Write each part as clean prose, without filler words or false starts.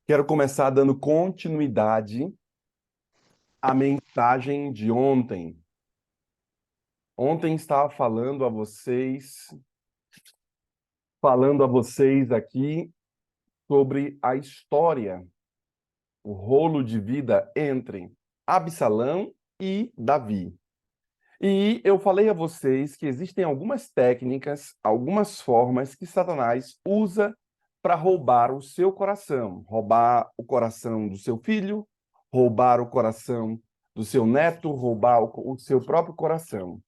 Quero começar dando continuidade à mensagem de ontem. Ontem estava falando a vocês aqui sobre a história, o rolo de vida entre Absalão e Davi. E eu falei a vocês que existem algumas técnicas, algumas formas que Satanás usa para roubar o seu coração, roubar o coração do seu filho, roubar o coração do seu neto, roubar o seu próprio coração.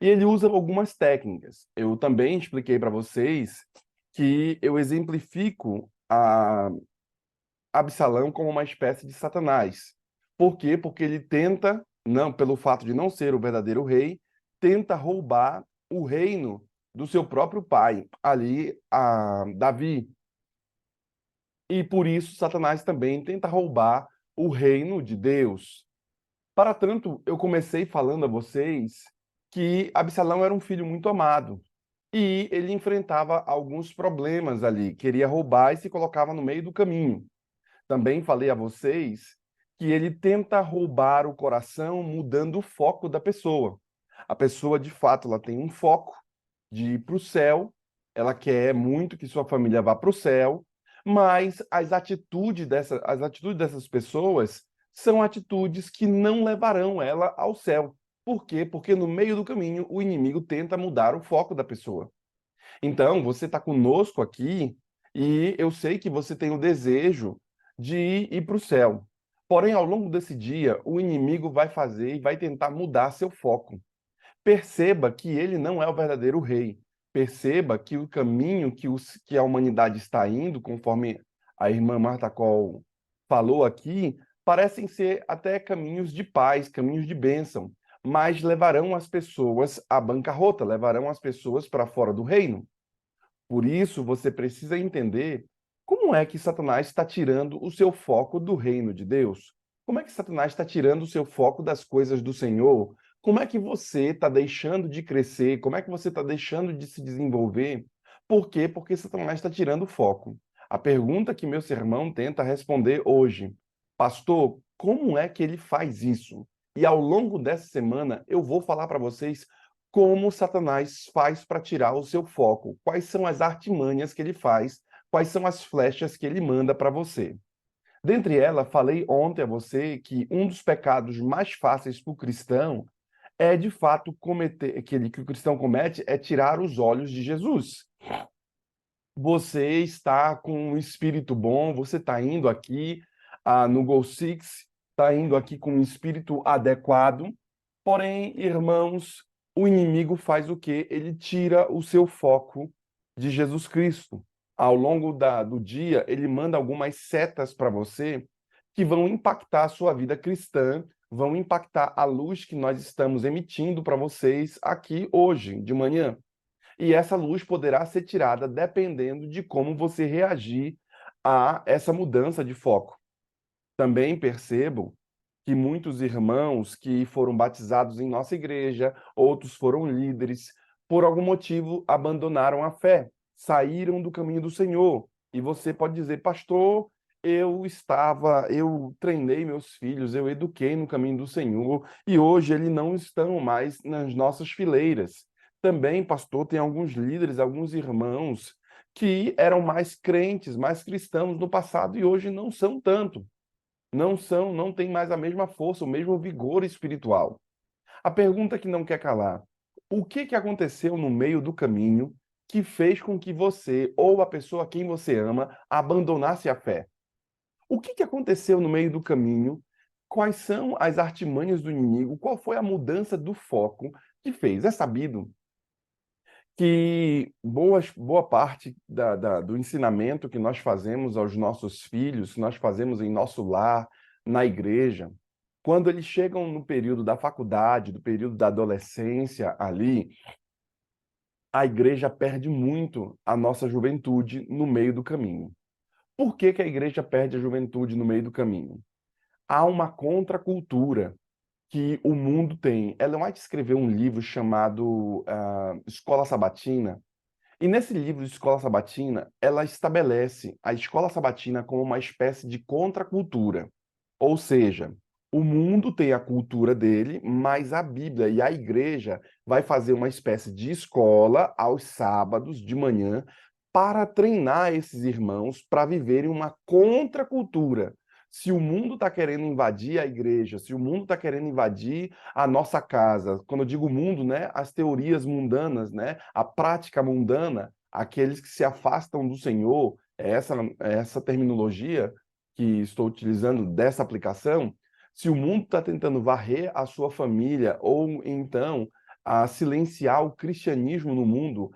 E ele usa algumas técnicas. Eu também expliquei para vocês que eu exemplifico a Absalão como uma espécie de Satanás. Por quê? Porque ele tenta, não, pelo fato de não ser o verdadeiro rei, tenta roubar o reino do seu próprio pai, ali a Davi. E por isso Satanás também tenta roubar o reino de Deus. Para tanto, eu comecei falando a vocês que Absalão era um filho muito amado e ele enfrentava alguns problemas ali, queria roubar e se colocava no meio do caminho. Também falei a vocês que ele tenta roubar o coração mudando o foco da pessoa. A pessoa, de fato, ela tem um foco de ir para o céu, ela quer muito que sua família vá para o céu, mas as atitudes dessas pessoas são atitudes que não levarão ela ao céu. Por quê? Porque no meio do caminho o inimigo tenta mudar o foco da pessoa. Então, você está conosco aqui e eu sei que você tem o desejo de ir para o céu. Porém, ao longo desse dia, o inimigo vai fazer e vai tentar mudar seu foco. Perceba que ele não é o verdadeiro rei. Perceba que o caminho que a humanidade está indo, conforme a irmã Marta Cole falou aqui, parecem ser até caminhos de paz, caminhos de bênção, mas levarão as pessoas à bancarrota, levarão as pessoas para fora do reino. Por isso, você precisa entender como é que Satanás está tirando o seu foco do reino de Deus. Como é que Satanás está tirando o seu foco das coisas do Senhor? Como é que você está deixando de crescer? Como é que você está deixando de se desenvolver? Por quê? Porque Satanás está tirando o foco. A pergunta que meu sermão tenta responder hoje, pastor, como é que ele faz isso? E ao longo dessa semana eu vou falar para vocês como Satanás faz para tirar o seu foco, quais são as artimanhas que ele faz, quais são as flechas que ele manda para você. Dentre elas, falei ontem a você que um dos pecados mais fáceis para o cristão é, de fato, cometer, que o cristão comete é tirar os olhos de Jesus. Você está com um espírito bom, você está indo aqui no Go Six, está indo aqui com um espírito adequado, porém, irmãos, o inimigo faz o quê? Ele tira o seu foco de Jesus Cristo. Ao longo do dia, ele manda algumas setas para você que vão impactar a sua vida cristã, vão impactar a luz que nós estamos emitindo para vocês aqui hoje, de manhã. E essa luz poderá ser tirada dependendo de como você reagir a essa mudança de foco. Também percebo que muitos irmãos que foram batizados em nossa igreja, outros foram líderes, por algum motivo abandonaram a fé, saíram do caminho do Senhor. E você pode dizer, pastor, eu treinei meus filhos, eu eduquei no caminho do Senhor, e hoje eles não estão mais nas nossas fileiras. Também, pastor, tem alguns líderes, alguns irmãos que eram mais crentes, mais cristãos no passado e hoje não são tanto. Não têm mais a mesma força, o mesmo vigor espiritual. A pergunta que não quer calar: o que aconteceu no meio do caminho que fez com que você ou a pessoa a quem você ama abandonasse a fé? O que aconteceu no meio do caminho? Quais são as artimanhas do inimigo? Qual foi a mudança do foco que fez? É sabido que boa parte do ensinamento que nós fazemos aos nossos filhos, que nós fazemos em nosso lar, na igreja, quando eles chegam no período da faculdade, do período da adolescência ali, a igreja perde muito a nossa juventude no meio do caminho. Por que que a igreja perde a juventude no meio do caminho? Há uma contracultura que o mundo tem. Ellen White escreveu um livro chamado Escola Sabatina, E nesse livro de Escola Sabatina, ela estabelece a escola sabatina como uma espécie de contracultura. Ou seja, o mundo tem a cultura dele, mas a Bíblia e a igreja vai fazer uma espécie de escola aos sábados de manhã para treinar esses irmãos para viverem uma contracultura. Se o mundo está querendo invadir a igreja, se o mundo está querendo invadir a nossa casa, quando eu digo mundo, né, as teorias mundanas, né, a prática mundana, aqueles que se afastam do Senhor, essa terminologia que estou utilizando dessa aplicação, se o mundo está tentando varrer a sua família ou então a silenciar o cristianismo no mundo,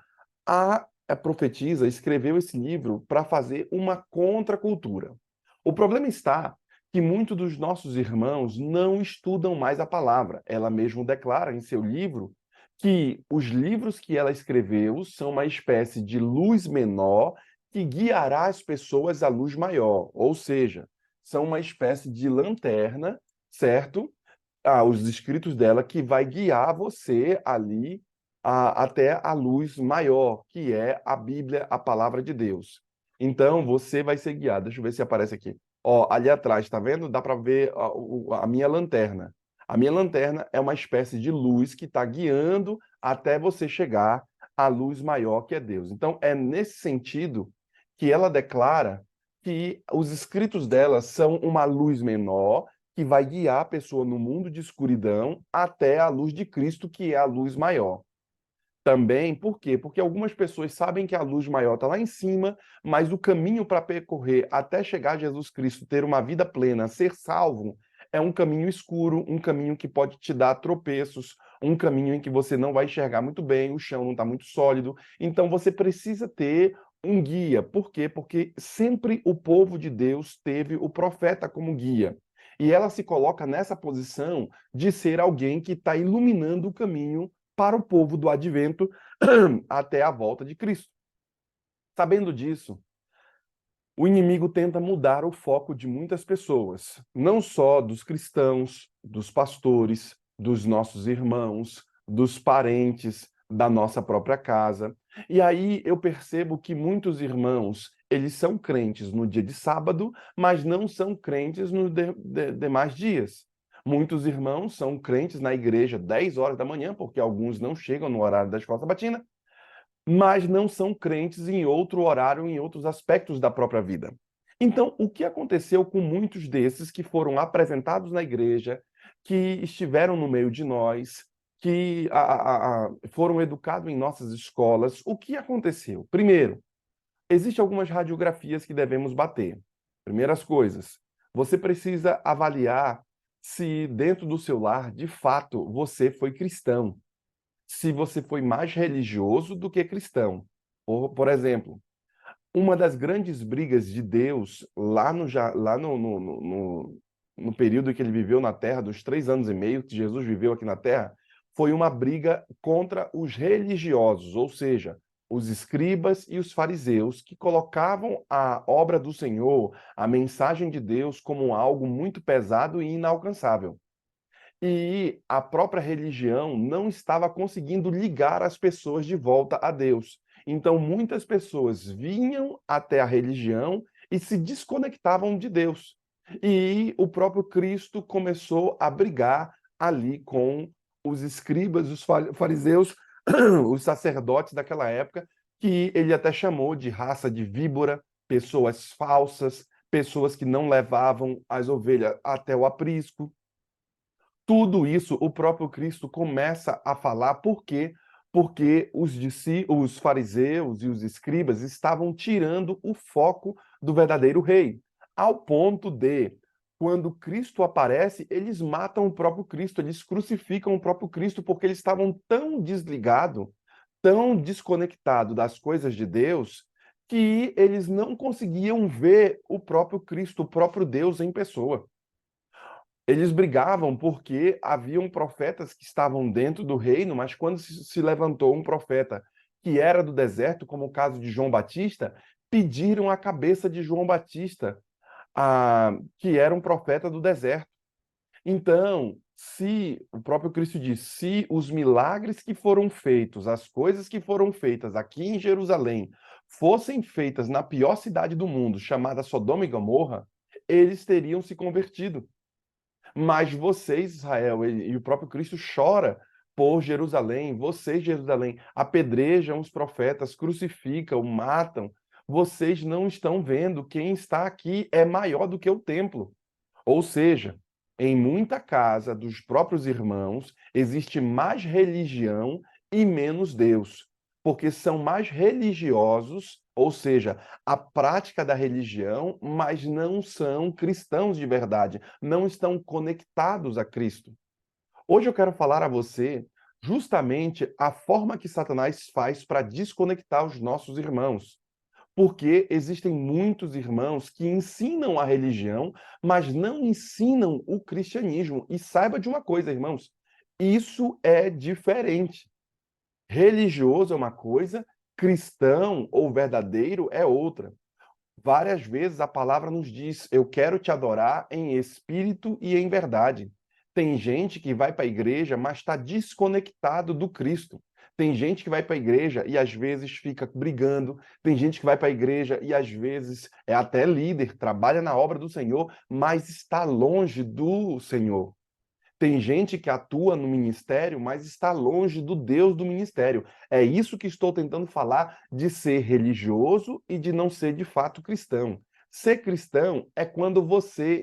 a profetisa escreveu esse livro para fazer uma contracultura. O problema está que muitos dos nossos irmãos não estudam mais a palavra. Ela mesmo declara em seu livro que os livros que ela escreveu são uma espécie de luz menor que guiará as pessoas à luz maior, ou seja, são uma espécie de lanterna, certo? Os escritos dela que vai guiar você ali até a luz maior, que é a Bíblia, a palavra de Deus. Então, você vai ser guiado. Deixa eu ver se aparece aqui. Ó, ali atrás, tá vendo? Dá para ver a minha lanterna. A minha lanterna é uma espécie de luz que está guiando até você chegar à luz maior, que é Deus. Então, é nesse sentido que ela declara que os escritos dela são uma luz menor que vai guiar a pessoa no mundo de escuridão até a luz de Cristo, que é a luz maior. Também, por quê? Porque algumas pessoas sabem que a luz maior está lá em cima, mas o caminho para percorrer até chegar a Jesus Cristo, ter uma vida plena, ser salvo, é um caminho escuro, um caminho que pode te dar tropeços, um caminho em que você não vai enxergar muito bem, o chão não está muito sólido. Então você precisa ter um guia. Por quê? Porque sempre o povo de Deus teve o profeta como guia. E ela se coloca nessa posição de ser alguém que está iluminando o caminho para o povo do advento até a volta de Cristo. Sabendo disso, o inimigo tenta mudar o foco de muitas pessoas, não só dos cristãos, dos pastores, dos nossos irmãos, dos parentes, da nossa própria casa. E aí eu percebo que muitos irmãos, eles são crentes no dia de sábado, mas não são crentes nos demais dias. Muitos irmãos são crentes na igreja 10 horas da manhã, porque alguns não chegam no horário da escola sabatina, mas não são crentes em outro horário, em outros aspectos da própria vida. Então, o que aconteceu com muitos desses que foram apresentados na igreja, que estiveram no meio de nós, que foram educados em nossas escolas? O que aconteceu? Primeiro, existem algumas radiografias que devemos bater. Primeiras coisas, você precisa avaliar se dentro do seu lar, de fato, você foi cristão, se você foi mais religioso do que cristão. Por exemplo, uma das grandes brigas de Deus lá no período que ele viveu na Terra, dos 3 anos e meio que Jesus viveu aqui na Terra, foi uma briga contra os religiosos, ou seja, os escribas e os fariseus, que colocavam a obra do Senhor, a mensagem de Deus, como algo muito pesado e inalcançável. E a própria religião não estava conseguindo ligar as pessoas de volta a Deus. Então, muitas pessoas vinham até a religião e se desconectavam de Deus. E o próprio Cristo começou a brigar ali com os escribas, os fariseus, os sacerdotes daquela época, que ele até chamou de raça de víbora, pessoas falsas, pessoas que não levavam as ovelhas até o aprisco. Tudo isso o próprio Cristo começa a falar, por quê? Porque os fariseus e os escribas estavam tirando o foco do verdadeiro rei, ao ponto de, quando Cristo aparece, eles matam o próprio Cristo, eles crucificam o próprio Cristo, porque eles estavam tão desligados, tão desconectados das coisas de Deus, que eles não conseguiam ver o próprio Cristo, o próprio Deus em pessoa. Eles brigavam porque haviam profetas que estavam dentro do reino, mas quando se levantou um profeta que era do deserto, como o caso de João Batista, pediram a cabeça de João Batista, que era um profeta do deserto. Então, Se o próprio Cristo diz, se os milagres que foram feitos, as coisas que foram feitas aqui em Jerusalém, fossem feitas na pior cidade do mundo, chamada Sodoma e Gomorra, eles teriam se convertido. Mas vocês, Israel, e o próprio Cristo chora por Jerusalém, vocês, Jerusalém, apedrejam os profetas, crucificam, matam. Vocês não estão vendo quem está aqui é maior do que o templo. Ou seja, em muita casa dos próprios irmãos existe mais religião e menos Deus, porque são mais religiosos, ou seja, a prática da religião, mas não são cristãos de verdade, não estão conectados a Cristo. Hoje eu quero falar a você justamente a forma que Satanás faz para desconectar os nossos irmãos. Porque existem muitos irmãos que ensinam a religião, mas não ensinam o cristianismo. E saiba de uma coisa, irmãos, isso é diferente. Religioso é uma coisa, cristão ou verdadeiro é outra. Várias vezes a palavra nos diz: eu quero te adorar em espírito e em verdade. Tem gente que vai para a igreja, mas está desconectado do Cristo. Tem gente que vai para a igreja e às vezes fica brigando. Tem gente que vai para a igreja e às vezes é até líder, trabalha na obra do Senhor, mas está longe do Senhor. Tem gente que atua no ministério, mas está longe do Deus do ministério. É isso que estou tentando falar de ser religioso e de não ser de fato cristão. Ser cristão é quando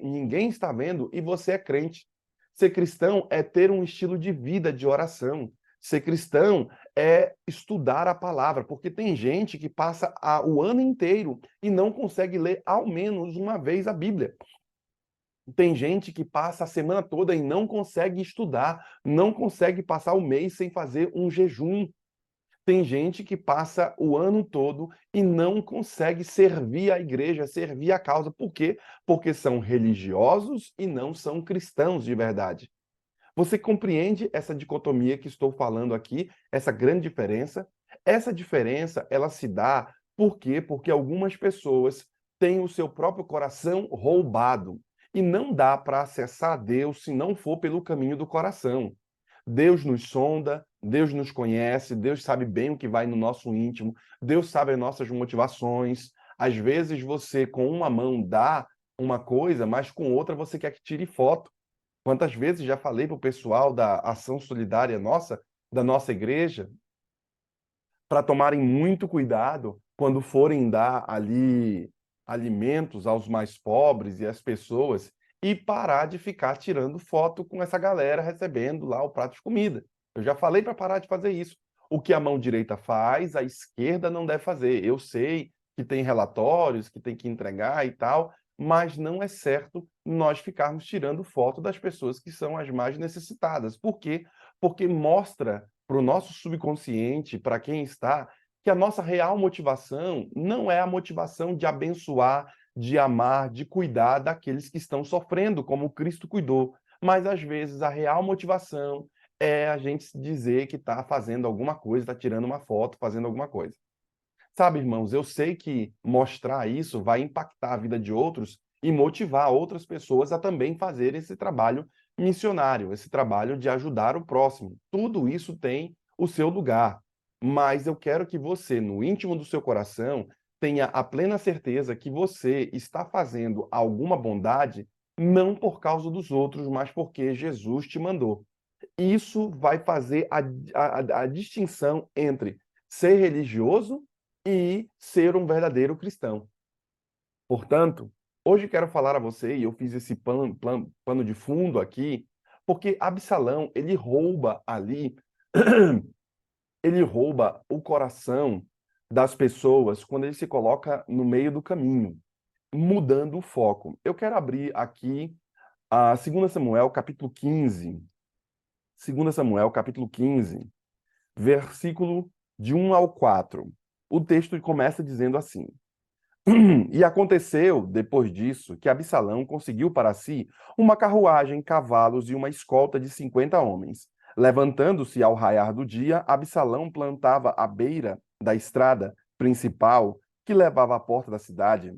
ninguém está vendo e você é crente. Ser cristão é ter um estilo de vida de oração. Ser cristão é estudar a palavra, porque tem gente que passa o ano inteiro e não consegue ler ao menos uma vez a Bíblia. Tem gente que passa a semana toda e não consegue estudar, não consegue passar o mês sem fazer um jejum. Tem gente que passa o ano todo e não consegue servir a igreja, servir a causa. Por quê? Porque são religiosos e não são cristãos de verdade. Você compreende essa dicotomia que estou falando aqui, essa grande diferença? Essa diferença, ela se dá por quê? Porque algumas pessoas têm o seu próprio coração roubado. E não dá para acessar a Deus se não for pelo caminho do coração. Deus nos sonda, Deus nos conhece, Deus sabe bem o que vai no nosso íntimo, Deus sabe as nossas motivações. Às vezes você, com uma mão, dá uma coisa, mas com outra você quer que tire foto. Quantas vezes já falei para o pessoal da ação solidária nossa, da nossa igreja, para tomarem muito cuidado quando forem dar ali alimentos aos mais pobres e às pessoas e parar de ficar tirando foto com essa galera recebendo lá o prato de comida. Eu já falei para parar de fazer isso. O que a mão direita faz, a esquerda não deve fazer. Eu sei que tem relatórios que tem que entregar e tal, mas não é certo nós ficarmos tirando foto das pessoas que são as mais necessitadas. Por quê? Porque mostra para o nosso subconsciente, para quem está, que a nossa real motivação não é a motivação de abençoar, de amar, de cuidar daqueles que estão sofrendo, como Cristo cuidou. Mas, às vezes, a real motivação é a gente dizer que está fazendo alguma coisa, está tirando uma foto, fazendo alguma coisa. Sabe, irmãos, eu sei que mostrar isso vai impactar a vida de outros e motivar outras pessoas a também fazer esse trabalho missionário, esse trabalho de ajudar o próximo. Tudo isso tem o seu lugar, mas eu quero que você, no íntimo do seu coração, tenha a plena certeza que você está fazendo alguma bondade não por causa dos outros, mas porque Jesus te mandou. Isso vai fazer a distinção entre ser religioso e ser um verdadeiro cristão. Portanto, hoje quero falar a você, e eu fiz esse pano de fundo aqui, porque Absalão, ele rouba ali, ele rouba o coração das pessoas quando ele se coloca no meio do caminho, mudando o foco. Eu quero abrir aqui a 2 Samuel, capítulo 15. 2 Samuel, capítulo 15, versículo de 1 ao 4. O texto começa dizendo assim: E aconteceu, depois disso, que Absalão conseguiu para si uma carruagem, cavalos e uma escolta de 50 homens. Levantando-se ao raiar do dia, Absalão plantava à beira da estrada principal que levava à porta da cidade.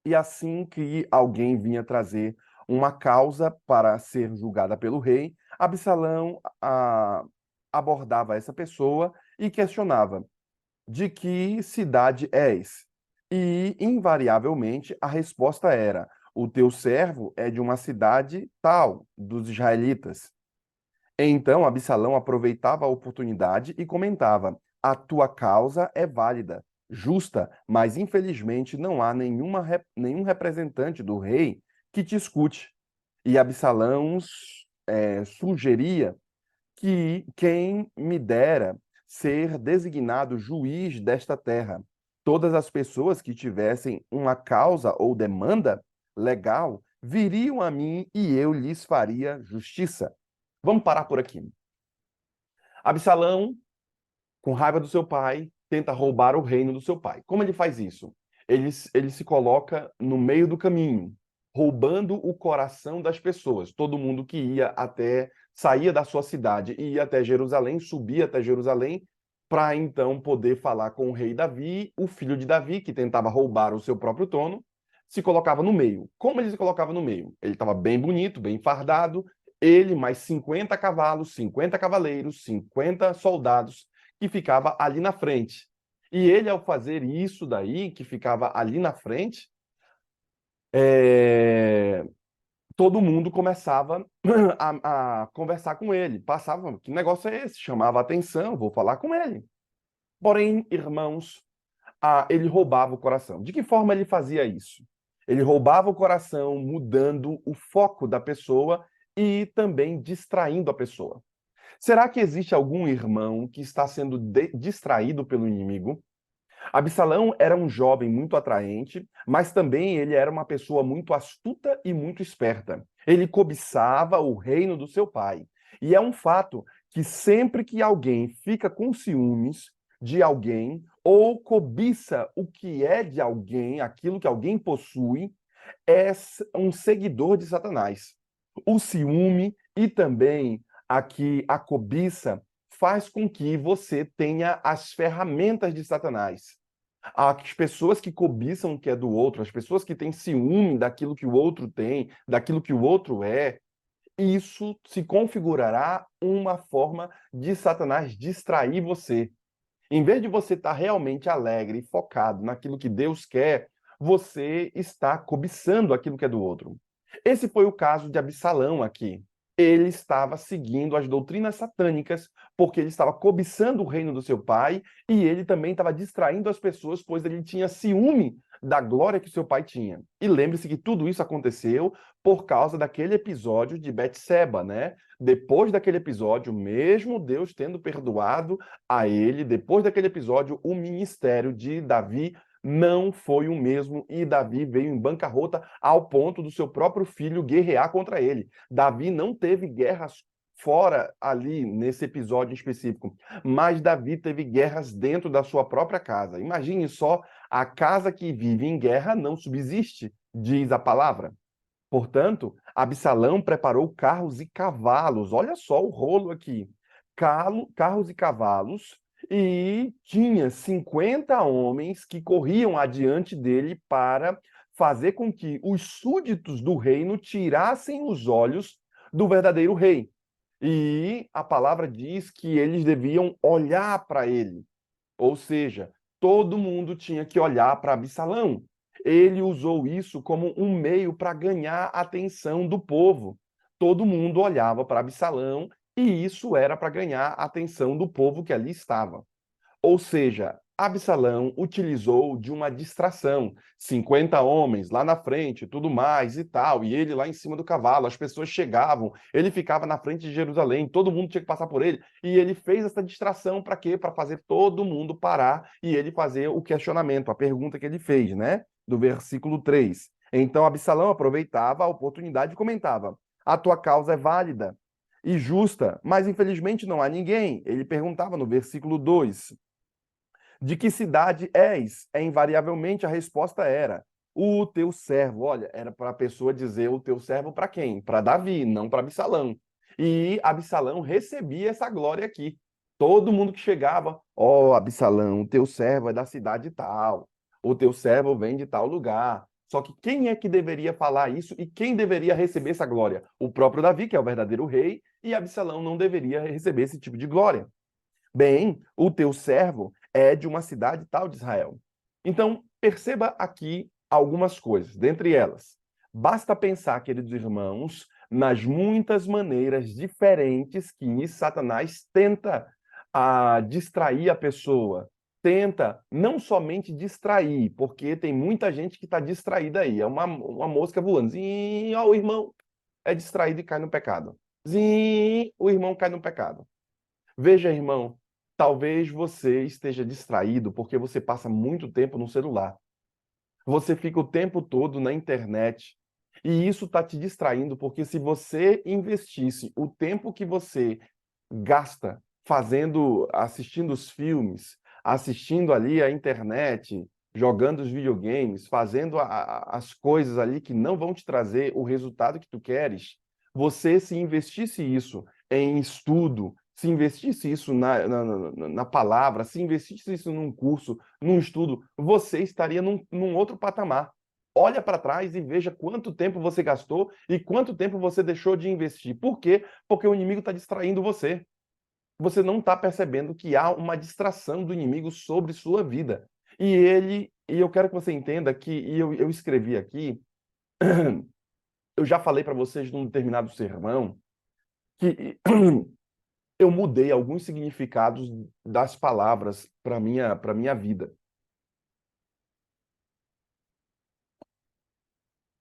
E assim que alguém vinha trazer uma causa para ser julgada pelo rei, Absalão abordava essa pessoa e questionava: de que cidade és? E, invariavelmente, a resposta era: o teu servo é de uma cidade tal, dos israelitas. Então Absalão aproveitava a oportunidade e comentava: a tua causa é válida, justa, mas infelizmente não há nenhum representante do rei que te escute. E Absalão sugeria que quem me dera ser designado juiz desta terra. Todas as pessoas que tivessem uma causa ou demanda legal viriam a mim e eu lhes faria justiça. Vamos parar por aqui. Absalão, com raiva do seu pai, tenta roubar o reino do seu pai. Como ele faz isso? Ele se coloca no meio do caminho, roubando o coração das pessoas. Todo mundo que saía da sua cidade e ia até Jerusalém, subia até Jerusalém, para então poder falar com o rei Davi, o filho de Davi, que tentava roubar o seu próprio trono, se colocava no meio. Como ele se colocava no meio? Ele estava bem bonito, bem fardado, ele mais 50 cavalos, 50 cavaleiros, 50 soldados, que ficava ali na frente. E ele, ao fazer isso daí, que ficava ali na frente, todo mundo começava a conversar com ele. Passava, que negócio é esse? Chamava a atenção, vou falar com ele. Porém, irmãos, ele roubava o coração. De que forma ele fazia isso? Ele roubava o coração, mudando o foco da pessoa e também distraindo a pessoa. Será que existe algum irmão que está sendo distraído pelo inimigo? Absalão era um jovem muito atraente, mas também ele era uma pessoa muito astuta e muito esperta. Ele cobiçava o reino do seu pai. E é um fato que sempre que alguém fica com ciúmes de alguém ou cobiça o que é de alguém, aquilo que alguém possui, é um seguidor de Satanás. O ciúme e também aqui a cobiça faz com que você tenha as ferramentas de Satanás. As pessoas que cobiçam o que é do outro, as pessoas que têm ciúme daquilo que o outro tem, daquilo que o outro é, isso se configurará uma forma de Satanás distrair você. Em vez de você estar realmente alegre e focado naquilo que Deus quer, você está cobiçando aquilo que é do outro. Esse foi o caso de Absalão aqui. Ele estava seguindo as doutrinas satânicas, porque ele estava cobiçando o reino do seu pai e ele também estava distraindo as pessoas, pois ele tinha ciúme da glória que seu pai tinha. E lembre-se que tudo isso aconteceu por causa daquele episódio de Betseba, né? Depois daquele episódio, mesmo Deus tendo perdoado a ele, depois daquele episódio, o ministério de Davi não foi o mesmo e Davi veio em bancarrota ao ponto do seu próprio filho guerrear contra ele. Davi não teve guerras fora ali nesse episódio específico, mas Davi teve guerras dentro da sua própria casa. Imagine só, a casa que vive em guerra não subsiste, diz a palavra. Portanto, Absalão preparou carros e cavalos. Olha só o rolo aqui. Carros e cavalos, e tinha 50 homens que corriam adiante dele para fazer com que os súditos do reino tirassem os olhos do verdadeiro rei. E a palavra diz que eles deviam olhar para ele. Ou seja, todo mundo tinha que olhar para Absalão. Ele usou isso como um meio para ganhar a atenção do povo. Todo mundo olhava para Absalão e isso era para ganhar a atenção do povo que ali estava. Ou seja, Absalão utilizou de uma distração, 50 homens lá na frente, tudo mais e tal, e ele lá em cima do cavalo, as pessoas chegavam, ele ficava na frente de Jerusalém, todo mundo tinha que passar por ele, e ele fez essa distração para quê? Para fazer todo mundo parar e ele fazer o questionamento, a pergunta que ele fez, né? Do versículo 3. Então Absalão aproveitava a oportunidade e comentava: a tua causa é válida e justa, mas infelizmente não há ninguém. Ele perguntava no versículo 2: de que cidade és? Invariavelmente a resposta era: o teu servo. Olha, era para a pessoa dizer o teu servo para quem? Para Davi, não para Absalão. E Absalão recebia essa glória aqui. Todo mundo que chegava: ó, Absalão, o teu servo é da cidade tal. O teu servo vem de tal lugar. Só que quem é que deveria falar isso e quem deveria receber essa glória? O próprio Davi, que é o verdadeiro rei, e Absalão não deveria receber esse tipo de glória. Bem, o teu servo é de uma cidade tal de Israel. Então, perceba aqui algumas coisas, dentre elas. Basta pensar, queridos irmãos, nas muitas maneiras diferentes que Satanás tenta distrair a pessoa. Tenta não somente distrair, porque tem muita gente que está distraída aí. É uma mosca voando. Sim, ó, o irmão é distraído e cai no pecado. Sim, o irmão cai no pecado. Veja, irmão, talvez você esteja distraído porque você passa muito tempo no celular. Você fica o tempo todo na internet. E isso está te distraindo, porque se você investisse o tempo que você gasta assistindo os filmes, assistindo ali a internet, jogando os videogames, fazendo as coisas ali que não vão te trazer o resultado que tu queres, você se investisse isso em estudo, se investisse isso na palavra, se investisse isso num curso, num estudo, você estaria num outro patamar. Olha para trás e veja quanto tempo você gastou e quanto tempo você deixou de investir. Por quê? Porque o inimigo está distraindo você. Você não está percebendo que há uma distração do inimigo sobre sua vida. E eu quero que você entenda que, eu escrevi aqui, eu já falei para vocês num determinado sermão, que eu mudei alguns significados das palavras para minha vida.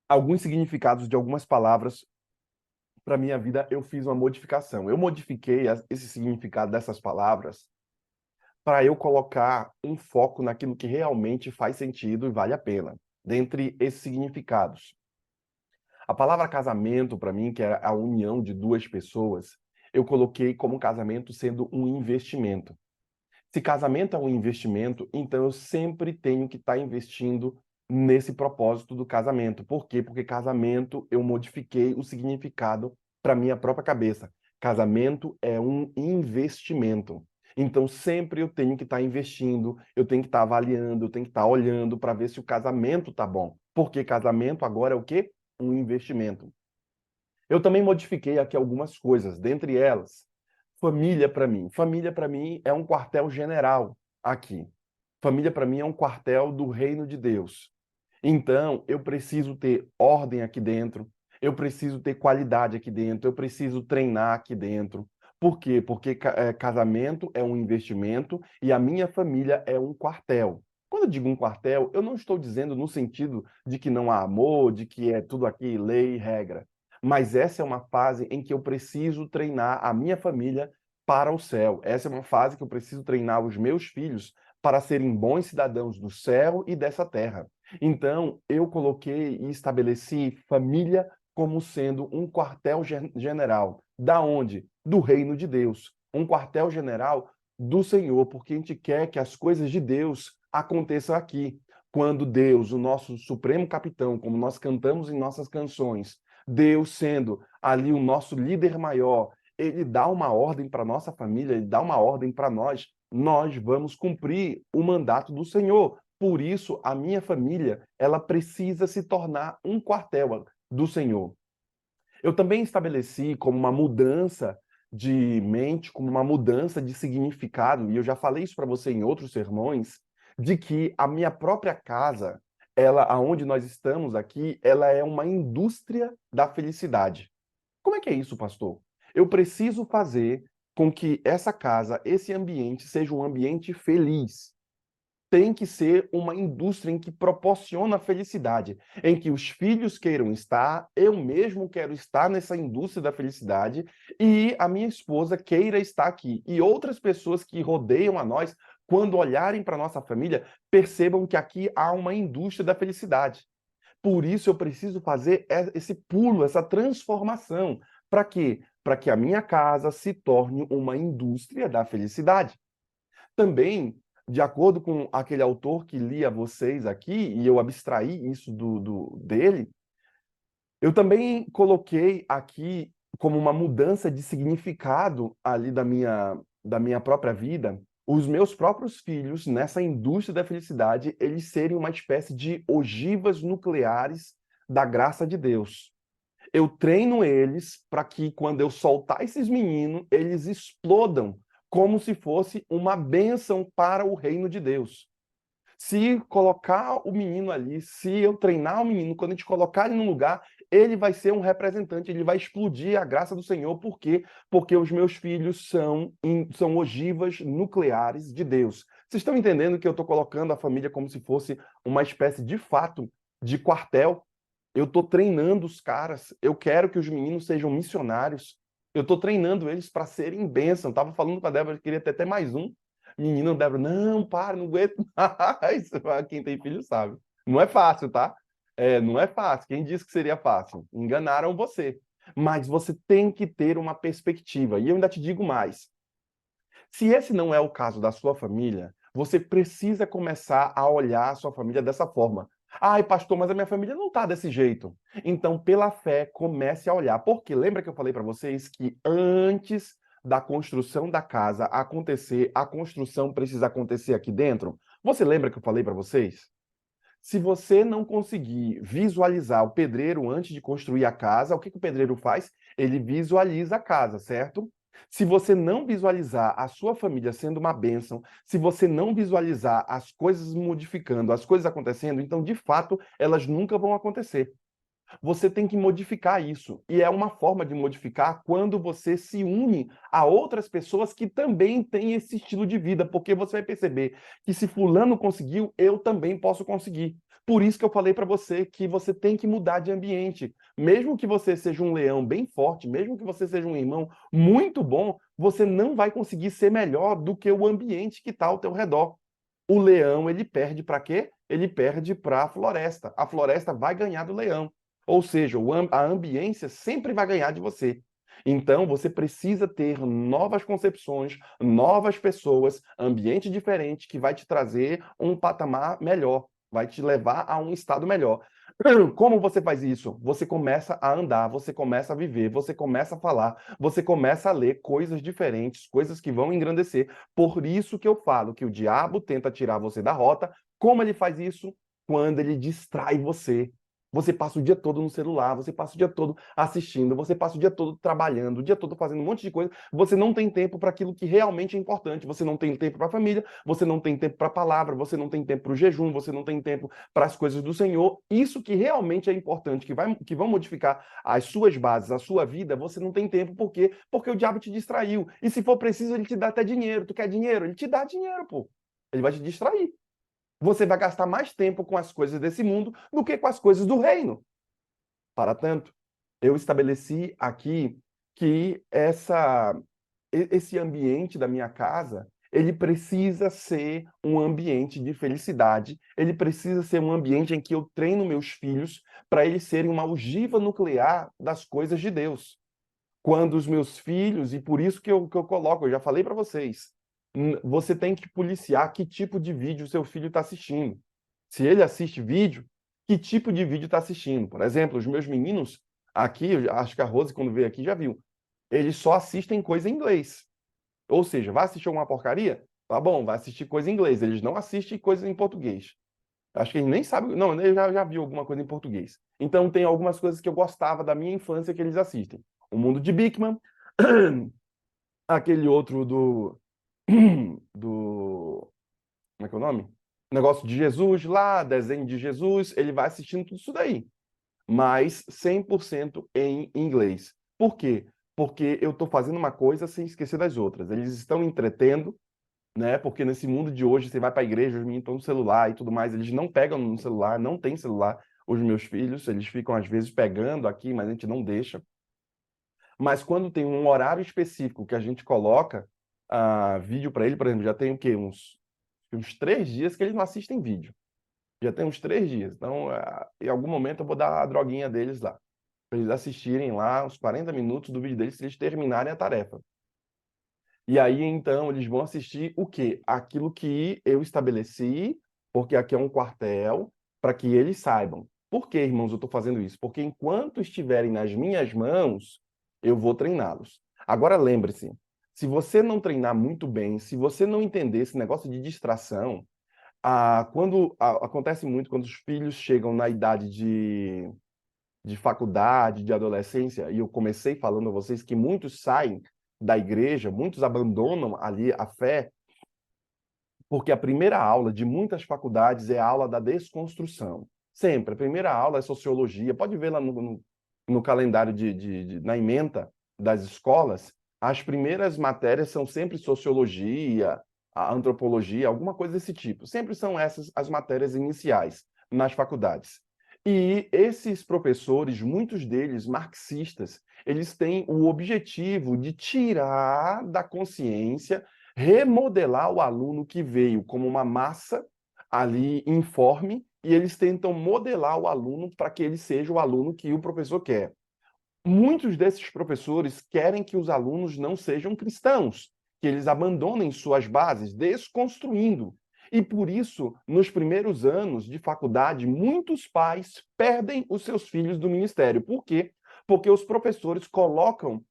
Alguns significados de algumas palavras para minha vida, eu fiz uma modificação. Eu modifiquei esse significado dessas palavras para eu colocar um foco naquilo que realmente faz sentido e vale a pena, dentre esses significados. A palavra casamento, para mim, que é a união de duas pessoas, eu coloquei como casamento sendo um investimento. Se casamento é um investimento, então eu sempre tenho que estar investindo nesse propósito do casamento. Por quê? Porque casamento eu modifiquei o significado para minha própria cabeça. Casamento é um investimento. Então sempre eu tenho que estar investindo, eu tenho que estar avaliando, eu tenho que estar olhando para ver se o casamento está bom. Porque casamento agora é o quê? Um investimento. Eu também modifiquei aqui algumas coisas, dentre elas, família para mim. Família para mim é um quartel-general aqui. Família para mim é um quartel do reino de Deus. Então, eu preciso ter ordem aqui dentro, eu preciso ter qualidade aqui dentro, eu preciso treinar aqui dentro. Por quê? Porque casamento é um investimento e a minha família é um quartel. Quando eu digo um quartel, eu não estou dizendo no sentido de que não há amor, de que é tudo aqui lei e regra. Mas essa é uma fase em que eu preciso treinar a minha família para o céu. Essa é uma fase que eu preciso treinar os meus filhos para serem bons cidadãos do céu e dessa terra. Então, eu coloquei e estabeleci família como sendo um quartel-general. Da onde? Do reino de Deus. Um quartel-general do Senhor, porque a gente quer que as coisas de Deus aconteçam aqui. Quando Deus, o nosso supremo capitão, como nós cantamos em nossas canções, Deus sendo ali o nosso líder maior, ele dá uma ordem para nossa família, ele dá uma ordem para nós vamos cumprir o mandato do Senhor. Por isso, a minha família, ela precisa se tornar um quartel do Senhor. Eu também estabeleci como uma mudança de mente, como uma mudança de significado, e eu já falei isso para você em outros sermões, de que a minha própria casa, ela, aonde nós estamos aqui, ela é uma indústria da felicidade. Como é que é isso, pastor? Eu preciso fazer com que essa casa, esse ambiente, seja um ambiente feliz. Tem que ser uma indústria em que proporciona felicidade, em que os filhos queiram estar, eu mesmo quero estar nessa indústria da felicidade e a minha esposa queira estar aqui. E outras pessoas que rodeiam a nós, quando olharem para nossa família, percebam que aqui há uma indústria da felicidade. Por isso eu preciso fazer esse pulo, essa transformação. Para quê? Para que a minha casa se torne uma indústria da felicidade. Também, de acordo com aquele autor que li a vocês aqui, e eu abstraí isso dele, eu também coloquei aqui como uma mudança de significado ali da minha própria vida, os meus próprios filhos, nessa indústria da felicidade, eles serem uma espécie de ogivas nucleares da graça de Deus. Eu treino eles para que, quando eu soltar esses meninos, eles explodam como se fosse uma bênção para o reino de Deus. Se colocar o menino ali, se eu treinar o menino, quando a gente colocar ele num lugar, ele vai ser um representante, ele vai explodir a graça do Senhor. Por quê? Porque os meus filhos são ogivas nucleares de Deus. Vocês estão entendendo que eu estou colocando a família como se fosse uma espécie de fato de quartel? Eu estou treinando os caras. Eu quero que os meninos sejam missionários. Eu estou treinando eles para serem bênção. Estava falando com a Débora que queria ter até mais um. Menino, Débora, não, para, não aguento mais. Quem tem filho sabe. Não é fácil, tá? Não é fácil. Quem disse que seria fácil? Enganaram você. Mas você tem que ter uma perspectiva. E eu ainda te digo mais. Se esse não é o caso da sua família, você precisa começar a olhar a sua família dessa forma. Ai, pastor, mas a minha família não está desse jeito. Então, pela fé, comece a olhar. Porque lembra que eu falei para vocês que antes da construção da casa acontecer, a construção precisa acontecer aqui dentro? Você lembra que eu falei para vocês? Se você não conseguir visualizar o pedreiro antes de construir a casa, o que o pedreiro faz? Ele visualiza a casa, certo? Se você não visualizar a sua família sendo uma bênção, se você não visualizar as coisas modificando, as coisas acontecendo, então, de fato, elas nunca vão acontecer. Você tem que modificar isso. E é uma forma de modificar quando você se une a outras pessoas que também têm esse estilo de vida, porque você vai perceber que se fulano conseguiu, eu também posso conseguir. Por isso que eu falei para você que você tem que mudar de ambiente. Mesmo que você seja um leão bem forte, mesmo que você seja um irmão muito bom, você não vai conseguir ser melhor do que o ambiente que está ao teu redor. O leão, ele perde para quê? Ele perde para a floresta. A floresta vai ganhar do leão. Ou seja, a ambiência sempre vai ganhar de você. Então, você precisa ter novas concepções, novas pessoas, ambiente diferente que vai te trazer um patamar melhor, vai te levar a um estado melhor. Como você faz isso? Você começa a andar, você começa a viver, você começa a falar, você começa a ler coisas diferentes, coisas que vão engrandecer. Por isso que eu falo que o diabo tenta tirar você da rota. Como ele faz isso? Quando ele distrai você. Você passa o dia todo no celular, você passa o dia todo assistindo, você passa o dia todo trabalhando, o dia todo fazendo um monte de coisa. Você não tem tempo para aquilo que realmente é importante. Você não tem tempo para a família, você não tem tempo para a palavra, você não tem tempo para o jejum, você não tem tempo para as coisas do Senhor. Isso que realmente é importante, que vão modificar as suas bases, a sua vida, você não tem tempo. Por quê? Porque o diabo te distraiu. E se for preciso, ele te dá até dinheiro. Tu quer dinheiro? Ele te dá dinheiro, pô. Ele vai te distrair. Você vai gastar mais tempo com as coisas desse mundo do que com as coisas do reino. Para tanto, eu estabeleci aqui que esse ambiente da minha casa, ele precisa ser um ambiente de felicidade, ele precisa ser um ambiente em que eu treino meus filhos para eles serem uma ogiva nuclear das coisas de Deus. Quando os meus filhos, e por isso que eu coloco, eu já falei para vocês, você tem que policiar que tipo de vídeo o seu filho está assistindo. Se ele assiste vídeo, que tipo de vídeo está assistindo? Por exemplo, os meus meninos aqui, acho que a Rose, quando veio aqui, já viu. Eles só assistem coisa em inglês. Ou seja, vai assistir alguma porcaria? Tá bom, vai assistir coisa em inglês. Eles não assistem coisa em português. Acho que eles nem sabem. Não, ele já viu alguma coisa em português. Então, tem algumas coisas que eu gostava da minha infância que eles assistem. O Mundo de Bikman, aquele outro do. Como é que é o nome? Negócio de Jesus lá, desenho de Jesus. Ele vai assistindo tudo isso daí, mas 100% em inglês. Por quê? Porque eu estou fazendo uma coisa sem esquecer das outras. Eles estão entretendo, né? Porque nesse mundo de hoje, você vai para a igreja, os meninos estão no celular e tudo mais, eles não pegam no celular, não tem celular. Os meus filhos, eles ficam às vezes pegando aqui, mas a gente não deixa. Mas quando tem um horário específico que a gente coloca vídeo para ele, por exemplo, já tem o quê? Uns 3 dias que eles não assistem vídeo. Já tem uns 3 dias. Então, em algum momento eu vou dar a droguinha deles lá. Para eles assistirem lá uns 40 minutos do vídeo deles, se eles terminarem a tarefa. E aí, então, eles vão assistir o quê? Aquilo que eu estabeleci, porque aqui é um quartel, para que eles saibam. Por que, irmãos, eu estou fazendo isso? Porque enquanto estiverem nas minhas mãos, eu vou treiná-los. Agora, lembre-se, Se você não treinar muito bem, se você não entender esse negócio de distração, acontece muito quando os filhos chegam na idade de faculdade, de adolescência, e eu comecei falando a vocês que muitos saem da igreja, muitos abandonam ali a fé, porque a primeira aula de muitas faculdades é a aula da desconstrução. Sempre. A primeira aula é sociologia. Pode ver lá no calendário na ementa das escolas, as primeiras matérias são sempre sociologia, a antropologia, alguma coisa desse tipo. Sempre são essas as matérias iniciais nas faculdades. E esses professores, muitos deles marxistas, eles têm o objetivo de tirar da consciência, remodelar o aluno que veio como uma massa ali informe, e eles tentam modelar o aluno para que ele seja o aluno que o professor quer. Muitos desses professores querem que os alunos não sejam cristãos, que eles abandonem suas bases, desconstruindo. E por isso, nos primeiros anos de faculdade, muitos pais perdem os seus filhos do ministério. Por quê? Porque os professores colocam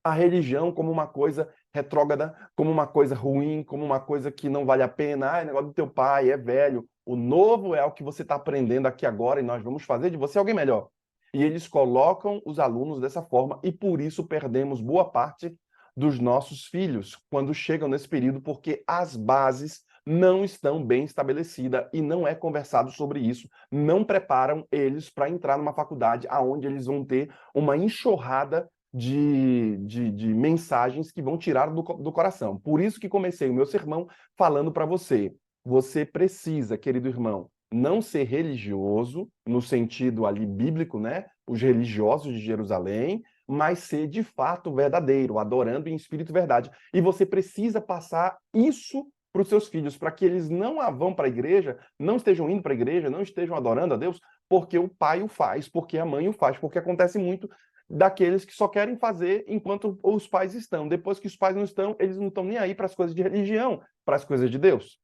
a religião como uma coisa retrógrada, como uma coisa ruim, como uma coisa que não vale a pena. Ah, é negócio do teu pai, é velho. O novo é o que você está aprendendo aqui agora e nós vamos fazer de você alguém melhor. E eles colocam os alunos dessa forma e por isso perdemos boa parte dos nossos filhos quando chegam nesse período, porque as bases não estão bem estabelecidas e não é conversado sobre isso. Não preparam eles para entrar numa faculdade onde eles vão ter uma enxurrada de mensagens que vão tirar do coração. Por isso que comecei o meu sermão falando para você. Você precisa, querido irmão, não ser religioso, no sentido ali bíblico, né? Os religiosos de Jerusalém, mas ser de fato verdadeiro, adorando em espírito e verdade. E você precisa passar isso para os seus filhos, para que eles não vão para a igreja, não estejam indo para a igreja, não estejam adorando a Deus, porque o pai o faz, porque a mãe o faz, porque acontece muito daqueles que só querem fazer enquanto os pais estão. Depois que os pais não estão, eles não estão nem aí para as coisas de religião, para as coisas de Deus.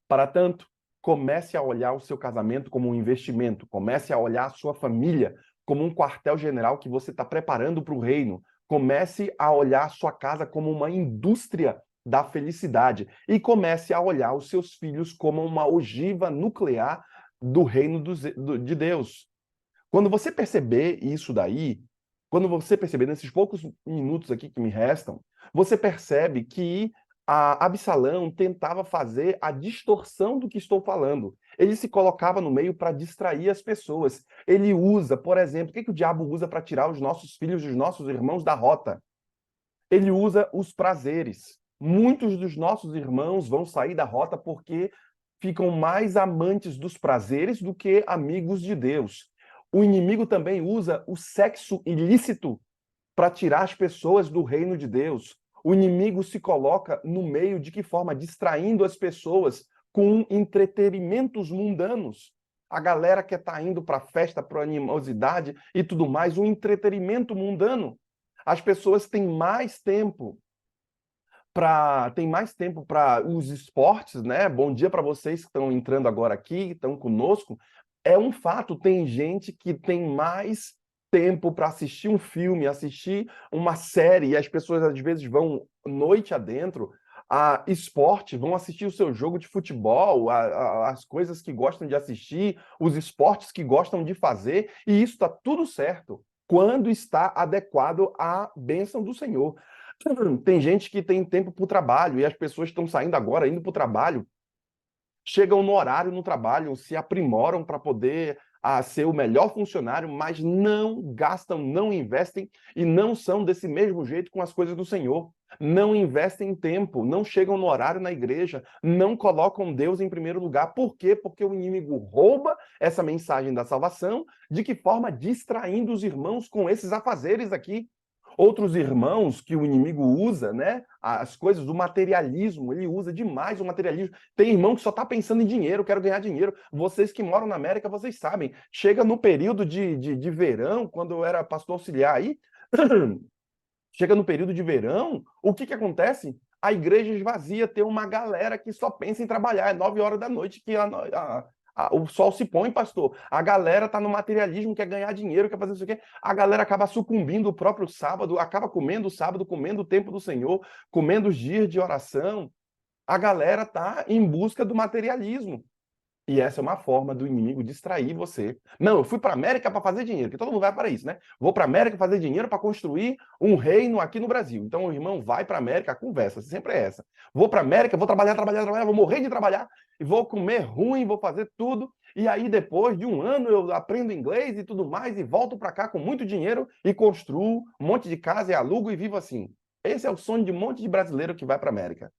Para tanto, comece a olhar o seu casamento como um investimento, comece a olhar a sua família como um quartel-general que você está preparando para o reino. Comece a olhar a sua casa como uma indústria da felicidade e comece a olhar os seus filhos como uma ogiva nuclear do reino de Deus. Quando você perceber isso daí, quando você perceber nesses poucos minutos aqui que me restam, você percebe que a Absalão tentava fazer a distorção do que estou falando. Ele se colocava no meio para distrair as pessoas. Ele usa, por exemplo, o que o diabo usa para tirar os nossos filhos, os nossos irmãos da rota? Ele usa os prazeres. Muitos dos nossos irmãos vão sair da rota porque ficam mais amantes dos prazeres do que amigos de Deus. O inimigo também usa o sexo ilícito para tirar as pessoas do reino de Deus. O inimigo se coloca no meio de que forma? Distraindo as pessoas com entretenimentos mundanos. A galera que está indo para a festa, para a animosidade e tudo mais, um entretenimento mundano. As pessoas têm mais tempo para os esportes, né? Bom dia para vocês que estão entrando agora aqui, estão conosco. É um fato, tem gente que tem mais tempo para assistir um filme, assistir uma série, e as pessoas às vezes vão noite adentro a esporte, vão assistir o seu jogo de futebol, as coisas que gostam de assistir, os esportes que gostam de fazer, e isso está tudo certo quando está adequado à bênção do Senhor. Tem gente que tem tempo para o trabalho e as pessoas estão saindo agora, indo para o trabalho, chegam no horário no trabalho, se aprimoram para poder ser o melhor funcionário, mas não gastam, não investem e não são desse mesmo jeito com as coisas do Senhor. Não investem tempo, não chegam no horário na igreja, não colocam Deus em primeiro lugar. Por quê? Porque o inimigo rouba essa mensagem da salvação. De que forma? Distraindo os irmãos com esses afazeres aqui. Outros irmãos que o inimigo usa, né? As coisas do materialismo, ele usa demais o materialismo. Tem irmão que só está pensando em dinheiro, quero ganhar dinheiro. Vocês que moram na América, vocês sabem. Chega no período de verão, quando eu era pastor auxiliar aí, chega no período de verão, o que acontece? A igreja esvazia, tem uma galera que só pensa em trabalhar. É 9 horas da noite que O sol se põe, pastor. A galera tá no materialismo, quer ganhar dinheiro, quer fazer isso aqui. A galera acaba sucumbindo o próprio sábado, acaba comendo o sábado, comendo o tempo do Senhor, comendo os dias de oração. A galera tá em busca do materialismo. E essa é uma forma do inimigo distrair você. Não, eu fui para a América para fazer dinheiro, que todo mundo vai para isso, né? Vou para a América fazer dinheiro para construir um reino aqui no Brasil. Então o irmão vai para a América, a conversa sempre é essa. Vou para a América, vou trabalhar, vou morrer de trabalhar, e vou comer ruim, vou fazer tudo. E aí depois de um ano eu aprendo inglês e tudo mais e volto para cá com muito dinheiro e construo um monte de casa e alugo e vivo assim. Esse é o sonho de um monte de brasileiro que vai para a América.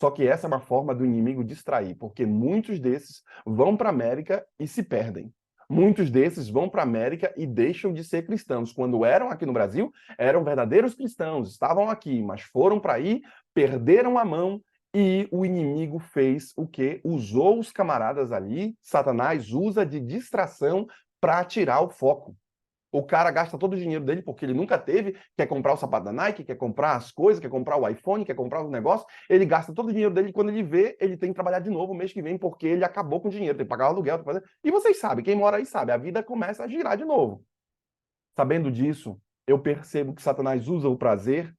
Só que essa é uma forma do inimigo distrair, porque muitos desses vão para a América e se perdem. Muitos desses vão para a América e deixam de ser cristãos. Quando eram aqui no Brasil, eram verdadeiros cristãos, estavam aqui, mas foram para aí, perderam a mão e o inimigo fez o quê? Usou os camaradas ali, Satanás usa de distração para tirar o foco. O cara gasta todo o dinheiro dele porque ele nunca teve, quer comprar o sapato da Nike, quer comprar as coisas, quer comprar o iPhone, quer comprar os negócios. Ele gasta todo o dinheiro dele e quando ele vê, ele tem que trabalhar de novo o mês que vem porque ele acabou com o dinheiro, tem que pagar o aluguel, tem que fazer. E vocês sabem, quem mora aí sabe, a vida começa a girar de novo. Sabendo disso, eu percebo que Satanás usa o prazer,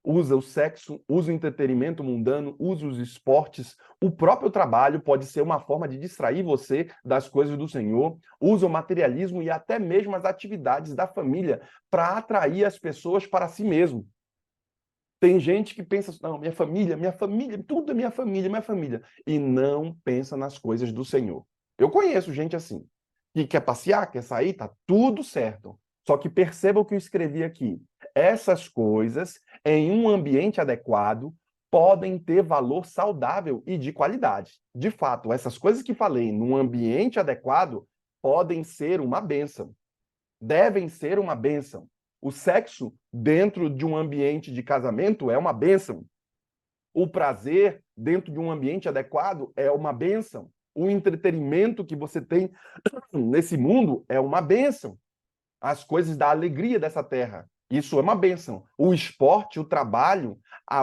usa o sexo, usa o entretenimento mundano, usa os esportes. O próprio trabalho pode ser uma forma de distrair você das coisas do Senhor. Usa o materialismo e até mesmo as atividades da família para atrair as pessoas para si mesmo. Tem gente que pensa, não, minha família, tudo é minha família, e não pensa nas coisas do Senhor. Eu conheço gente assim, que quer passear, quer sair, tá tudo certo. Só que perceba o que eu escrevi aqui. Essas coisas, em um ambiente adequado, podem ter valor saudável e de qualidade. De fato, essas coisas que falei, num ambiente adequado, podem ser uma bênção. Devem ser uma bênção. O sexo dentro de um ambiente de casamento é uma bênção. O prazer dentro de um ambiente adequado é uma bênção. O entretenimento que você tem nesse mundo é uma bênção. As coisas da alegria dessa terra, isso é uma bênção. O esporte, o trabalho,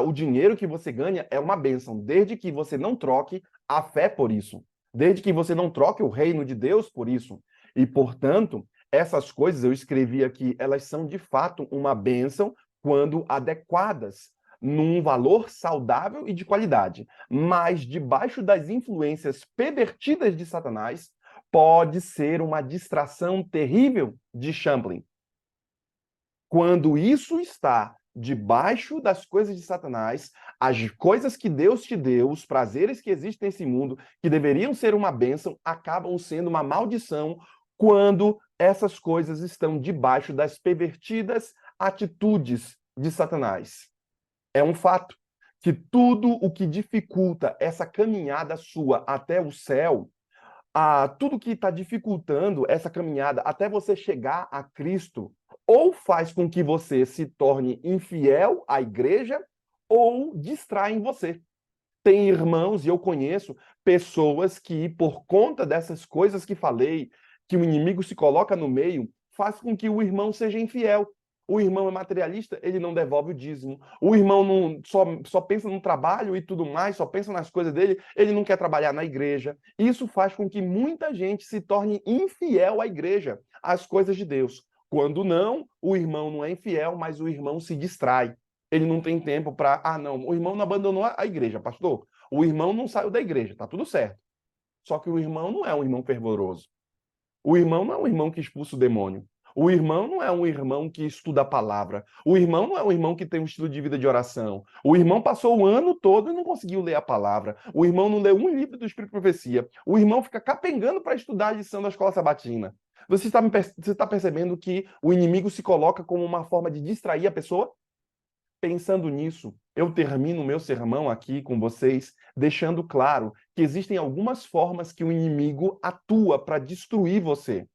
o dinheiro que você ganha é uma bênção, desde que você não troque a fé por isso. Desde que você não troque o reino de Deus por isso. E, portanto, essas coisas, eu escrevi aqui, elas são de fato uma bênção quando adequadas num valor saudável e de qualidade. Mas debaixo das influências pervertidas de Satanás, pode ser uma distração terrível de Champlin. Quando isso está debaixo das coisas de Satanás, as coisas que Deus te deu, os prazeres que existem nesse mundo, que deveriam ser uma bênção, acabam sendo uma maldição quando essas coisas estão debaixo das pervertidas atitudes de Satanás. É um fato que tudo o que dificulta essa caminhada sua até o céu, tudo que está dificultando essa caminhada até você chegar a Cristo, ou faz com que você se torne infiel à igreja, ou distraem você. Tem irmãos, e eu conheço pessoas que, por conta dessas coisas que falei, que o inimigo se coloca no meio, faz com que o irmão seja infiel. O irmão é materialista, ele não devolve o dízimo. O irmão não, só pensa no trabalho e tudo mais, só pensa nas coisas dele, ele não quer trabalhar na igreja. Isso faz com que muita gente se torne infiel à igreja, às coisas de Deus. Quando não, o irmão não é infiel, mas o irmão se distrai. Ele não tem tempo para, não, o irmão não abandonou a igreja, pastor. O irmão não saiu da igreja, tá tudo certo. Só que o irmão não é um irmão fervoroso. O irmão não é um irmão que expulsa o demônio. O irmão não é um irmão que estuda a palavra. O irmão não é um irmão que tem um estilo de vida de oração. O irmão passou o ano todo e não conseguiu ler a palavra. O irmão não leu um livro do Espírito de Profecia. O irmão fica capengando para estudar a lição da escola sabatina. Você está percebendo que o inimigo se coloca como uma forma de distrair a pessoa? Pensando nisso, eu termino o meu sermão aqui com vocês, deixando claro que existem algumas formas que o inimigo atua para destruir você,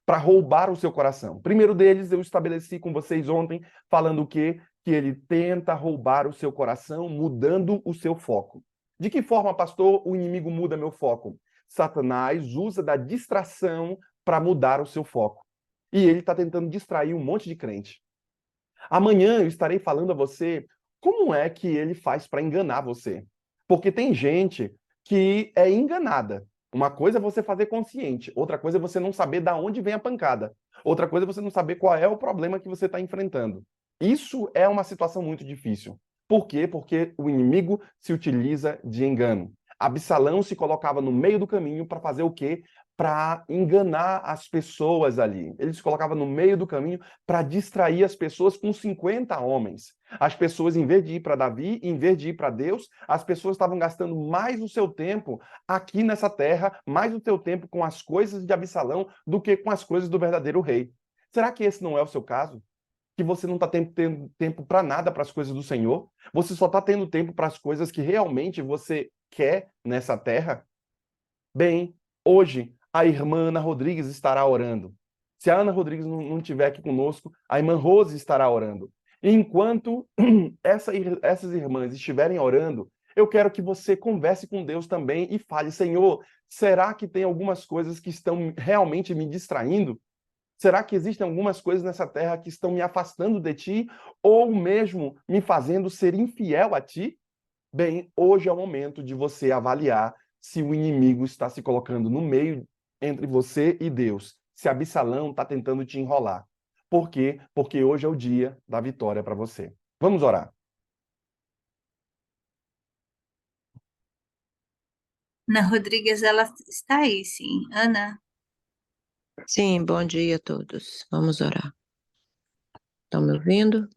para roubar o seu coração. O primeiro deles eu estabeleci com vocês ontem, falando o quê? Que ele tenta roubar o seu coração, mudando o seu foco. De que forma, pastor, o inimigo muda meu foco? Satanás usa da distração para mudar o seu foco. E ele está tentando distrair um monte de crente. Amanhã eu estarei falando a você como é que ele faz para enganar você. Porque tem gente que é enganada. Uma coisa é você fazer consciente, outra coisa é você não saber da onde vem a pancada. Outra coisa é você não saber qual é o problema que você está enfrentando. Isso é uma situação muito difícil. Por quê? Porque o inimigo se utiliza de engano. Absalão se colocava no meio do caminho para fazer o quê? Para enganar as pessoas ali. Ele se colocava no meio do caminho para distrair as pessoas com 50 homens. As pessoas, em vez de ir para Davi, em vez de ir para Deus, as pessoas estavam gastando mais o seu tempo aqui nessa terra, mais o seu tempo com as coisas de Absalão do que com as coisas do verdadeiro rei. Será que esse não é o seu caso? Que você não está tendo tempo para nada para as coisas do Senhor? Você só está tendo tempo para as coisas que realmente você quer nessa terra? Bem, hoje a irmã Ana Rodrigues estará orando. Se a Ana Rodrigues não estiver aqui conosco, a irmã Rose estará orando. E enquanto essas irmãs estiverem orando, eu quero que você converse com Deus também e fale: Senhor, será que tem algumas coisas que estão realmente me distraindo? Será que existem algumas coisas nessa terra que estão me afastando de ti ou mesmo me fazendo ser infiel a ti? Bem, hoje é o momento de você avaliar se o inimigo está se colocando no meio entre você e Deus, se Absalão está tentando te enrolar. Por quê? Porque hoje é o dia da vitória para você. Vamos orar. Ana Rodrigues, ela está aí, sim. Ana, Sim, bom dia a todos. Vamos orar. Estão me ouvindo?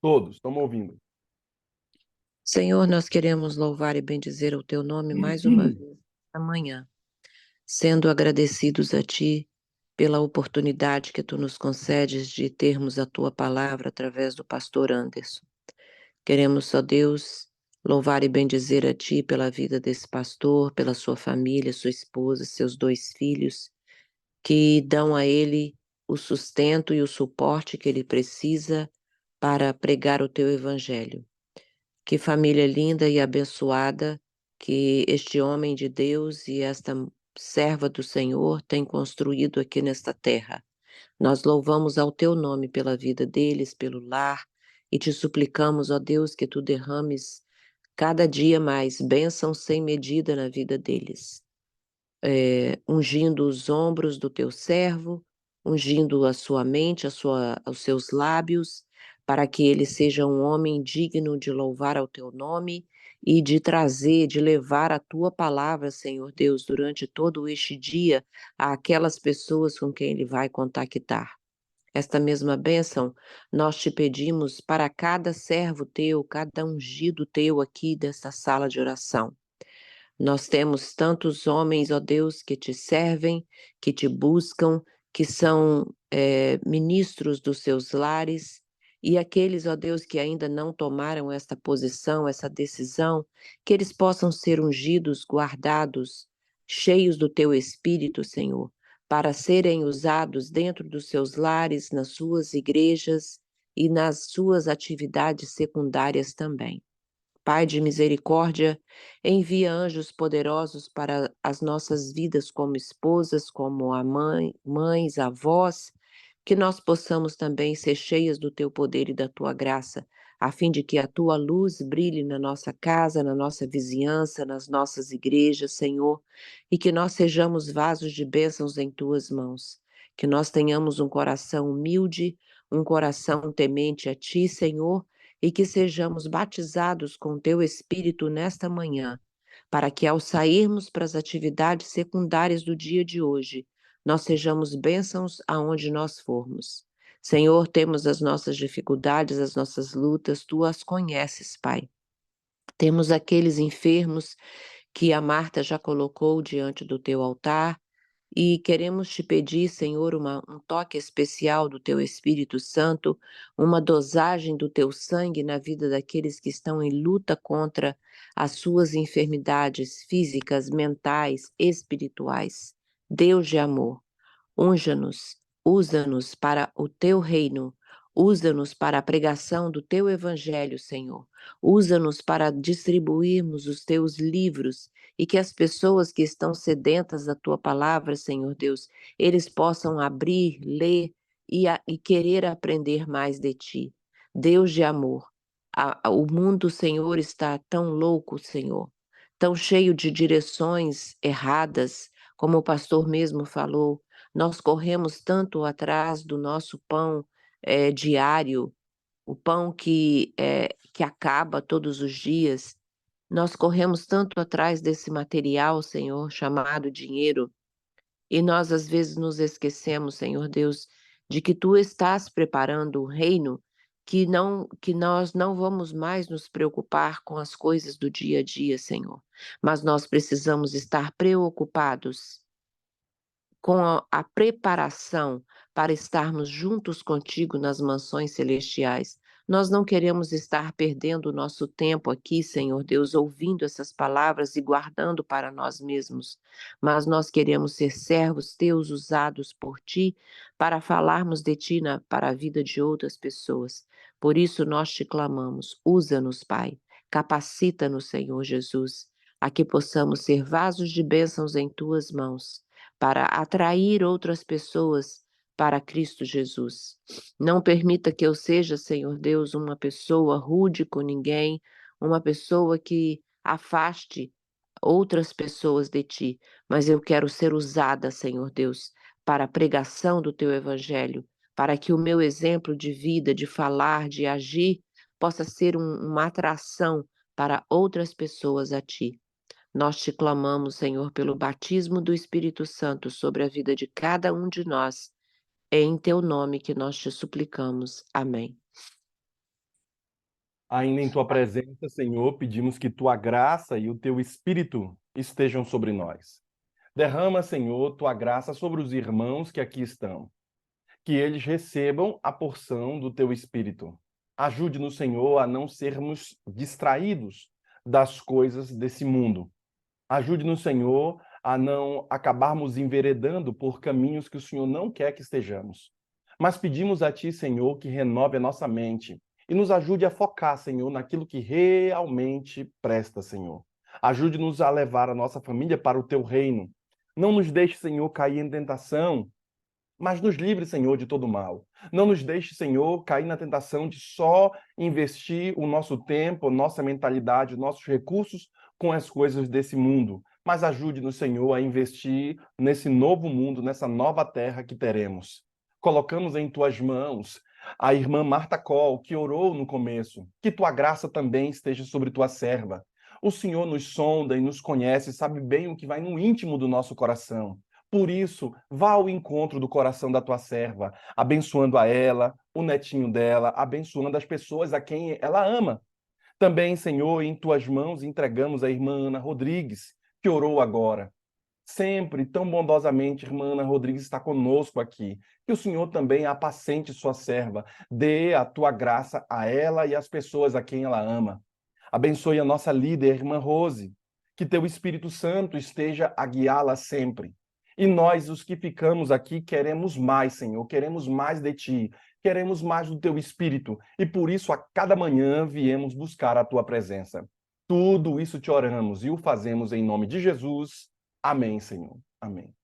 Todos, estão me ouvindo? Senhor, nós queremos louvar e bendizer o teu nome mais uma vez amanhã, sendo agradecidos a ti pela oportunidade que tu nos concedes de termos a tua palavra através do pastor Anderson. Queremos, ó Deus, louvar e bendizer a ti pela vida desse pastor, pela sua família, sua esposa, seus 2 filhos, que dão a ele o sustento e o suporte que ele precisa para pregar o teu evangelho. Que família linda e abençoada que este homem de Deus e esta serva do Senhor têm construído aqui nesta terra. Nós louvamos ao teu nome pela vida deles, pelo lar, e te suplicamos, ó Deus, que tu derrames cada dia mais bênção sem medida na vida deles, ungindo os ombros do teu servo, ungindo a sua mente, os seus lábios, para que ele seja um homem digno de louvar ao teu nome e de trazer, de levar a tua palavra, Senhor Deus, durante todo este dia, àquelas pessoas com quem ele vai contactar. Esta mesma bênção nós te pedimos para cada servo teu, cada ungido teu aqui desta sala de oração. Nós temos tantos homens, ó Deus, que te servem, que te buscam, que são ministros dos seus lares, e aqueles, ó Deus, que ainda não tomaram esta posição, essa decisão, que eles possam ser ungidos, guardados, cheios do teu Espírito, Senhor, para serem usados dentro dos seus lares, nas suas igrejas e nas suas atividades secundárias também. Pai de misericórdia, envia anjos poderosos para as nossas vidas como esposas, como mães, avós, que nós possamos também ser cheias do teu poder e da tua graça, a fim de que a tua luz brilhe na nossa casa, na nossa vizinhança, nas nossas igrejas, Senhor, e que nós sejamos vasos de bênçãos em tuas mãos. Que nós tenhamos um coração humilde, um coração temente a ti, Senhor, e que sejamos batizados com teu Espírito nesta manhã, para que ao sairmos para as atividades secundárias do dia de hoje, nós sejamos bênçãos aonde nós formos. Senhor, temos as nossas dificuldades, as nossas lutas, tu as conheces, Pai. Temos aqueles enfermos que a Marta já colocou diante do teu altar, e queremos te pedir, Senhor, um toque especial do teu Espírito Santo, uma dosagem do teu sangue na vida daqueles que estão em luta contra as suas enfermidades físicas, mentais, espirituais. Deus de amor, unja-nos, usa-nos para o teu reino, usa-nos para a pregação do teu evangelho, Senhor. Usa-nos para distribuirmos os teus livros e que as pessoas que estão sedentas da tua palavra, Senhor Deus, eles possam abrir, ler e querer aprender mais de ti. Deus de amor, o mundo, Senhor, está tão louco, Senhor, tão cheio de direções erradas, Como o pastor mesmo falou, nós corremos tanto atrás do nosso pão diário, o pão que acaba todos os dias. Nós corremos tanto atrás desse material, Senhor, chamado dinheiro, e nós às vezes nos esquecemos, Senhor Deus, de que Tu estás preparando um reino que nós não vamos mais nos preocupar com as coisas do dia a dia, Senhor, mas nós precisamos estar preocupados com a preparação para estarmos juntos contigo nas mansões celestiais. Nós não queremos estar perdendo o nosso tempo aqui, Senhor Deus, ouvindo essas palavras e guardando para nós mesmos, mas nós queremos ser servos teus usados por ti para falarmos de ti para a vida de outras pessoas. Por isso nós te clamamos, usa-nos, Pai, capacita-nos, Senhor Jesus, a que possamos ser vasos de bênçãos em tuas mãos, para atrair outras pessoas para Cristo Jesus. Não permita que eu seja, Senhor Deus, uma pessoa rude com ninguém, uma pessoa que afaste outras pessoas de ti, mas eu quero ser usada, Senhor Deus, para a pregação do teu evangelho, para que o meu exemplo de vida, de falar, de agir, possa ser uma atração para outras pessoas a ti. Nós te clamamos, Senhor, pelo batismo do Espírito Santo sobre a vida de cada um de nós. É em teu nome que nós te suplicamos. Amém. Ainda em tua presença, Senhor, pedimos que tua graça e o teu Espírito estejam sobre nós. Derrama, Senhor, tua graça sobre os irmãos que aqui estão. Que eles recebam a porção do teu Espírito. Ajude-nos, Senhor, a não sermos distraídos das coisas desse mundo. Ajude-nos, Senhor, a não acabarmos enveredando por caminhos que o Senhor não quer que estejamos. Mas pedimos a Ti, Senhor, que renove a nossa mente e nos ajude a focar, Senhor, naquilo que realmente presta, Senhor. Ajude-nos a levar a nossa família para o Teu reino. Não nos deixe, Senhor, cair em tentação, mas nos livre, Senhor, de todo mal. Não nos deixe, Senhor, cair na tentação de só investir o nosso tempo, nossa mentalidade, nossos recursos com as coisas desse mundo. Mas ajude-nos, Senhor, a investir nesse novo mundo, nessa nova terra que teremos. Colocamos em tuas mãos a irmã Marta Coll, que orou no começo. Que tua graça também esteja sobre tua serva. O Senhor nos sonda e nos conhece, sabe bem o que vai no íntimo do nosso coração. Por isso, vá ao encontro do coração da tua serva, abençoando a ela, o netinho dela, abençoando as pessoas a quem ela ama. Também, Senhor, em tuas mãos entregamos a irmã Ana Rodrigues, que orou agora. Sempre, tão bondosamente, irmã Ana Rodrigues está conosco aqui. Que o Senhor também apacente sua serva, dê a tua graça a ela e às pessoas a quem ela ama. Abençoe a nossa líder, irmã Rose, que teu Espírito Santo esteja a guiá-la sempre. E nós, os que ficamos aqui, queremos mais, Senhor, queremos mais de Ti, queremos mais do Teu Espírito, e por isso a cada manhã viemos buscar a Tua presença. Tudo isso te oramos e o fazemos em nome de Jesus. Amém, Senhor. Amém.